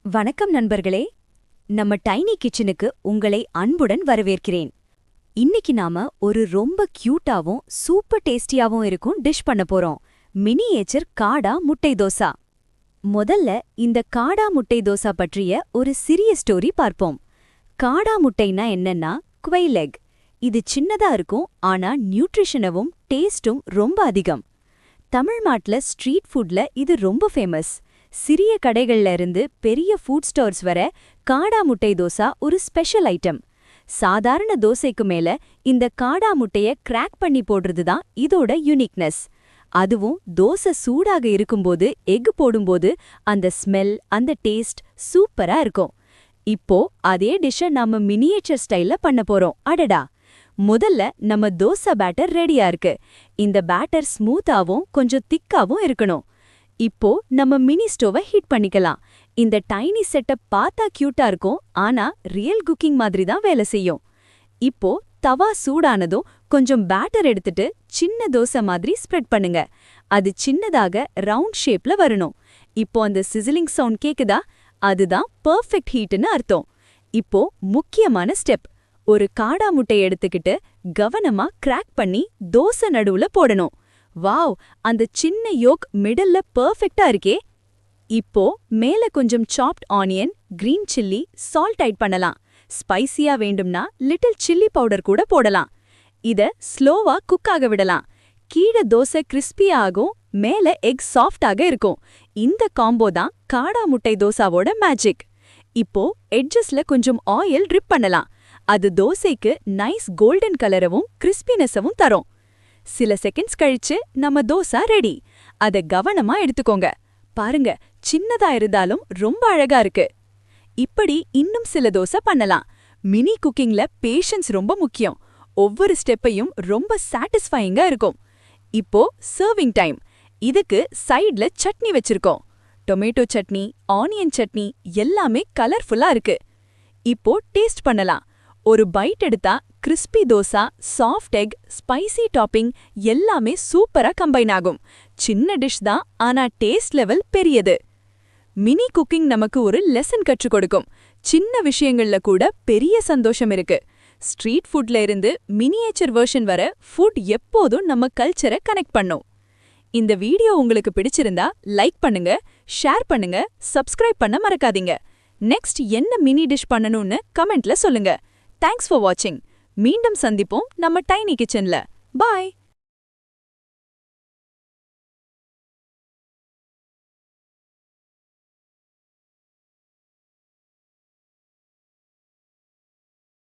வணக்கம் நண்பர்களே. நம்ம டைனி கிச்சனுக்கு உங்களை அன்புடன் வரவேற்கிறேன். இன்னைக்கு நாம ஒரு ரொம்ப கியூட்டாவும் சூப்பர் டேஸ்டியாவும் இருக்கும் டிஷ் பண்ண போறோம். மினியேச்சர் காடா முட்டை தோசா. முதல்ல இந்த காடா முட்டை தோசா பற்றிய ஒரு சிறிய ஸ்டோரி பார்ப்போம். காடா முட்டைனா என்னன்னா குவைல் எக். இது சின்னதா இருக்கும், ஆனா நியூட்ரிஷனவும் டேஸ்டும் ரொம்ப அதிகம். தமிழ்நாட்டுல ஸ்ட்ரீட் ஃபுட்ல இது ரொம்ப ஃபேமஸ். சிறிய கடைகள்ல இருந்து பெரிய ஃபுட் ஸ்டோர்ஸ் வர காடா முட்டை தோசா ஒரு ஸ்பெஷல் ஐட்டம். சாதாரண தோசைக்கு மேல இந்த காடா முட்டைய கிராக் பண்ணி போடுறது தான் இதோட யூனிக்னஸ். அதுவும் தோசை சூடாக இருக்கும்போது எக் போடும்போது அந்த ஸ்மெல், அந்த டேஸ்ட் சூப்பரா இருக்கும். இப்போ அதே டிஷ்ஷை நாம மினியேச்சர் ஸ்டைல்ல பண்ண போறோம். அடடா! முதல்ல நம்ம தோசை பேட்டர் ரெடியா இருக்கு. இந்த பேட்டர் ஸ்மூத்தாவும் கொஞ்சம் திக்காவும் இருக்கணும். இப்போ நம்ம மினி ஸ்டோவை ஹீட் பண்ணிக்கலாம். இந்த டைனி செட்டப் பார்த்தா கியூட்டா இருக்கும், ஆனா ரியல் குக்கிங் மாதிரி தான் வேலை செய்யும். இப்போ தவா சூடானதும் கொஞ்சம் பேட்டர் எடுத்துட்டு சின்ன தோசை மாதிரி ஸ்ப்ரெட் பண்ணுங்க. அது சின்னதாக ரவுண்ட் ஷேப்ல வரணும். இப்போ அந்த சிசிலிங் சவுண்ட் கேக்குதா? அதுதான் பெர்ஃபெக்ட் ஹீட்னு அர்த்தம். இப்போ முக்கியமான ஸ்டெப். ஒரு காடா முட்டை எடுத்துக்கிட்டு கவனமா கிராக் பண்ணி தோசை நடுவுல போடணும். வாவ், அந்த சின்ன யோக் மிடல்ல பெர்ஃபெக்ட்டா இருக்கே. இப்போ மேல கொஞ்சம் soft onion, green chilli, salt add பண்ணலாம். ஸ்பைசியா வேண்டும்னா லிட்டில் சில்லி பவுடர் கூட போடலாம். இத ஸ்லோவா குக் ஆக விடலாம். கீழே தோசை கிறிஸ்பியா ஆகும், மேல எக் சாஃப்டாக இருக்கும். இந்த காம்போ தான் காடா முட்டை தோசாவோட மேஜிக். இப்போ எட்ஜஸ்ல கொஞ்சம் ஆயில் ட்ரிப் பண்ணலாம். அது தோசைக்கு நைஸ் கோல்டன் கலரவும் கிறிஸ்பினஸவும் தரும். சில செகண்ட்ஸ் கழிச்சு நம்ம தோசை ரெடி. அத கவனமா எடுத்துக்கோங்க. பாருங்க, சின்னதா இருந்தாலும் ரொம்ப அழகா இருக்கு. இப்படி இன்னும் சில தோசை பண்ணலாம். மினி குக்கிங்ல பேஷன்ஸ் ரொம்ப முக்கியம். ஒவ்வொரு ஸ்டெப்பையும் ரொம்ப சாட்டிஸ்ஃபையிங்கா இருக்கும். இப்போ சர்விங் டைம். இதுக்கு சைடுல சட்னி வச்சிருக்கோம். டொமேட்டோ சட்னி, ஆனியன் சட்னி எல்லாமே கலர்ஃபுல்லா இருக்கு. இப்போ டேஸ்ட் பண்ணலாம். ஒரு பைட் எடுத்தா crispy dosa, soft egg, spicy topping எல்லாமே சூப்பரா கம்பைன் ஆகும். சின்ன டிஷ் தான், ஆனா டேஸ்ட் லெவல் பெரியது. மினி குக்கிங் நமக்கு ஒரு லெசன் கற்றுக் கொடுக்கும். சின்ன விஷயங்கள்ல கூட பெரிய சந்தோஷம் இருக்கு. ஸ்ட்ரீட் ஃபுட்ல இருந்து மினியேச்சர் வெர்ஷன் வர ஃபுட் எப்போதும் நம்ம கல்ச்சரை கனெக்ட் பண்ணும். இந்த வீடியோ உங்களுக்கு பிடிச்சிருந்தா லைக் பண்ணுங்க, ஷேர் பண்ணுங்க, சப்ஸ்கிரைப் பண்ண மறக்காதீங்க. நெக்ஸ்ட் என்ன மினி டிஷ் பண்ணணும்னு கமெண்ட்ல சொல்லுங்க. தேங்க்ஸ் ஃபார் வாட்சிங். மீண்டும் சந்திப்போம் நம்ம டைனி கிச்சன்ல. பாய்.